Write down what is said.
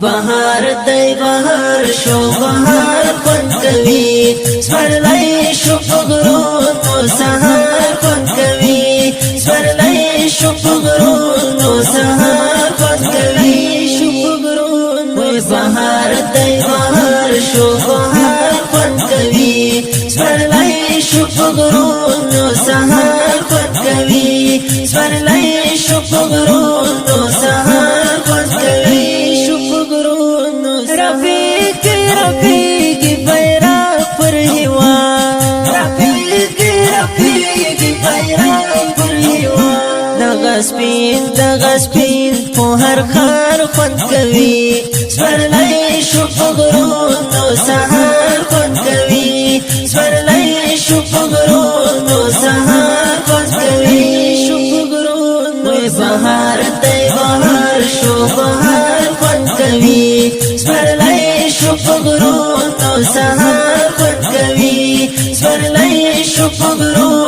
بهار دی بهار شو بهار خوند کوي سپرلی شو پغرونو سهار خوند کوي سپرلی شو پغرونو سهار خوند کوي شو پغرونو بهار دی بهار شو بهار خوند کوي سپرلی شو پغرونو سهار خوند کوي سپرلی شو پغرونو سهار خوند کوي رفیقی بیرغ پر هیواد رفیقی بیرغ پر هیواد دغه سپین په هر خار خوند کوي سپرلی شو پغرونو سهار خوند کوي سپرلی شو پغرونو سهار خوند کوي شو پغرونو بهار دی بهار شو بهار خوند کوي سپرلی شو پغرونو سهار خوند کوي سپرلی شو پغرونو